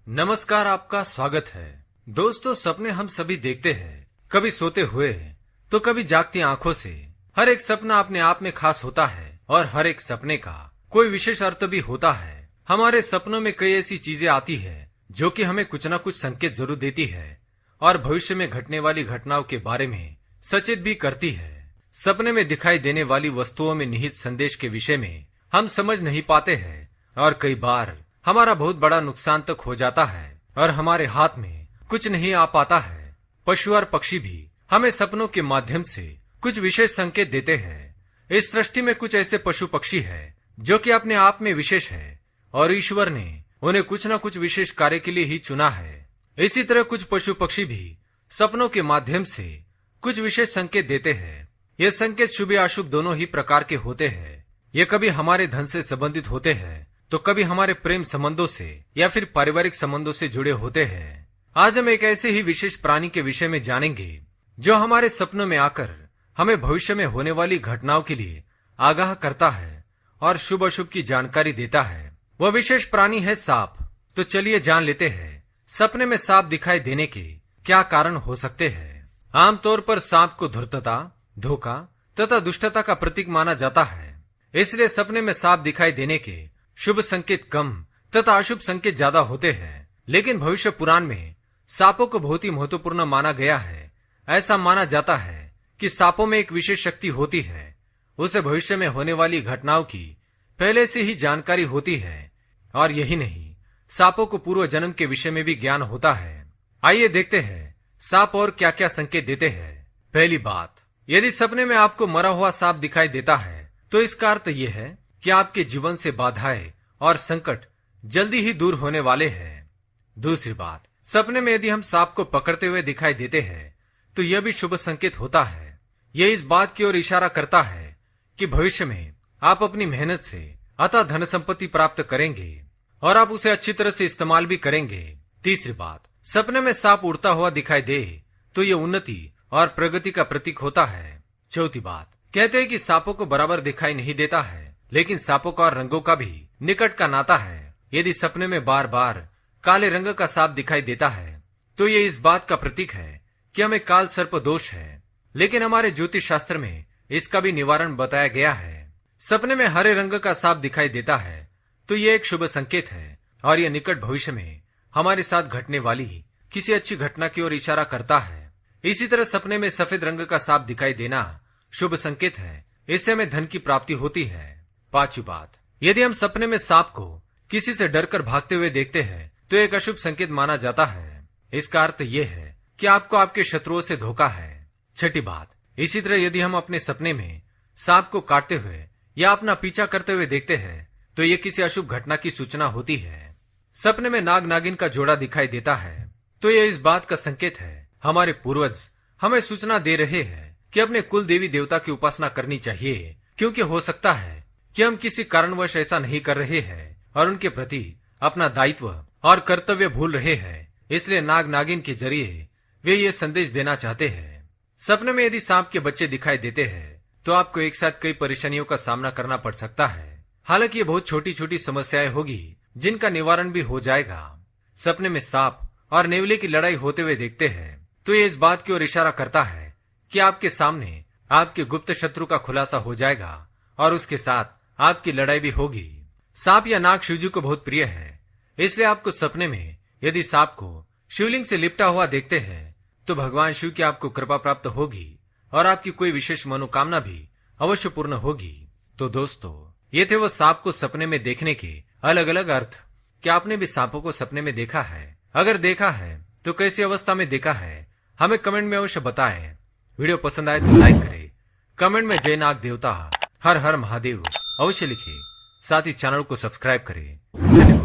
नमस्कार, आपका स्वागत है। दोस्तों, सपने हम सभी देखते हैं, कभी सोते हुए तो कभी जागती आंखों से। हर एक सपना अपने आप में खास होता है और हर एक सपने का कोई विशेष अर्थ भी होता है। हमारे सपनों में कई ऐसी चीजें आती है जो कि हमें कुछ न कुछ संकेत जरूर देती है और भविष्य में घटने वाली घटनाओं के बारे में सचेत भी करती है। सपने में दिखाई देने वाली वस्तुओं में निहित संदेश के विषय में हम समझ नहीं पाते हैं और कई बार हमारा बहुत बड़ा नुकसान तक हो जाता है और हमारे हाथ में कुछ नहीं आ पाता है। पशु और पक्षी भी हमें सपनों के माध्यम से कुछ विशेष संकेत देते हैं। इस सृष्टि में कुछ ऐसे पशु पक्षी हैं जो कि अपने आप में विशेष है और ईश्वर ने उन्हें कुछ न कुछ विशेष कार्य के लिए ही चुना है। इसी तरह कुछ पशु पक्षी भी सपनों के माध्यम से कुछ विशेष संकेत देते हैं। ये संकेत शुभ या अशुभ दोनों ही प्रकार के होते हैं। ये कभी हमारे धन से संबंधित होते हैं तो कभी हमारे प्रेम संबंधों से या फिर पारिवारिक संबंधों से जुड़े होते हैं। आज हम एक ऐसे ही विशेष प्राणी के विषय में जानेंगे जो हमारे सपनों में आकर हमें भविष्य में होने वाली घटनाओं के लिए आगाह करता है और शुभ अशुभ की जानकारी देता है। वह विशेष प्राणी है सांप। तो चलिए जान लेते हैं सपने में सांप दिखाई देने के क्या कारण हो सकते हैं। आमतौर पर सांप को धूर्तता, धोखा तथा दुष्टता का प्रतीक माना जाता है। इसलिए सपने में सांप दिखाई देने के शुभ संकेत कम तथा अशुभ संकेत ज्यादा होते हैं। लेकिन भविष्य पुराण में सांपों को बहुत ही महत्वपूर्ण माना गया है। ऐसा माना जाता है कि सांपों में एक विशेष शक्ति होती है। उसे भविष्य में होने वाली घटनाओं की पहले से ही जानकारी होती है और यही नहीं, सांपों को पूर्व जन्म के विषय में भी ज्ञान होता है। आइए देखते हैं सांप और क्या क्या संकेत देते हैं। पहली बात, यदि सपने में आपको मरा हुआ सांप दिखाई देता है तो इसका अर्थ यह है कि आपके जीवन से बाधाएं और संकट जल्दी ही दूर होने वाले हैं। दूसरी बात, सपने में यदि हम सांप को पकड़ते हुए दिखाई देते हैं तो यह भी शुभ संकेत होता है। यह इस बात की ओर इशारा करता है कि भविष्य में आप अपनी मेहनत से अतः धन संपत्ति प्राप्त करेंगे और आप उसे अच्छी तरह से इस्तेमाल भी करेंगे। तीसरी बात, सपने में सांप उड़ता हुआ दिखाई दे तो यह उन्नति और प्रगति का प्रतीक होता है। चौथी बात, कहते हैं कि सांपों को बराबर दिखाई नहीं देता है, लेकिन सांपों का और रंगों का भी निकट का नाता है। यदि सपने में बार बार काले रंग का सांप दिखाई देता है तो ये इस बात का प्रतीक है कि हमें काल सर्प दोष है। लेकिन हमारे ज्योतिष शास्त्र में इसका भी निवारण बताया गया है। सपने में हरे रंग का सांप दिखाई देता है तो ये एक शुभ संकेत है और यह निकट भविष्य में हमारे साथ घटने वाली किसी अच्छी घटना की ओर इशारा करता है। इसी तरह सपने में सफेद रंग का सांप दिखाई देना शुभ संकेत है। इससे हमें धन की प्राप्ति होती है। पांचवी बात, यदि हम सपने में सांप को किसी से डरकर भागते हुए देखते हैं तो एक अशुभ संकेत माना जाता है। इसका अर्थ यह है कि आपको आपके शत्रुओं से धोखा है। छठी बात, इसी तरह यदि हम अपने सपने में सांप को काटते हुए या अपना पीछा करते हुए देखते हैं तो यह किसी अशुभ घटना की सूचना होती है। सपने में नाग नागिन का जोड़ा दिखाई देता है तो यह इस बात का संकेत है हमारे पूर्वज हमें सूचना दे रहे हैं कि अपने कुल देवी देवता की उपासना करनी चाहिए, क्योंकि हो सकता है कि हम किसी कारणवश ऐसा नहीं कर रहे हैं और उनके प्रति अपना दायित्व और कर्तव्य भूल रहे हैं। इसलिए नाग नागिन के जरिए वे ये संदेश देना चाहते हैं। सपने में यदि सांप के बच्चे दिखाई देते हैं तो आपको एक साथ कई परेशानियों का सामना करना पड़ सकता है। हालांकि ये बहुत छोटी छोटी समस्याएं होगी जिनका निवारण भी हो जाएगा। सपने में सांप और नेवले की लड़ाई होते हुए देखते हैं तो ये इस बात की ओर इशारा करता है कि आपके सामने आपके गुप्त शत्रु का खुलासा हो जाएगा और उसके साथ आपकी लड़ाई भी होगी। सांप या नाग शिवजी को बहुत प्रिय है, इसलिए आपको सपने में यदि सांप को शिवलिंग से लिपटा हुआ देखते हैं तो भगवान शिव की आपको कृपा प्राप्त होगी और आपकी कोई विशेष मनोकामना भी अवश्य पूर्ण होगी। तो दोस्तों, ये थे वो सांप को सपने में देखने के अलग अलग अर्थ। क्या आपने भी सांपों को सपने में देखा है? अगर देखा है तो कैसी अवस्था में देखा है, हमें कमेंट में अवश्य बताएं। वीडियो पसंद आए तो लाइक करें, कमेंट में जय नाग देवता हर हर महादेव अवश्य लिखें। साथ ही चैनल को सब्सक्राइब करें। धन्यवाद।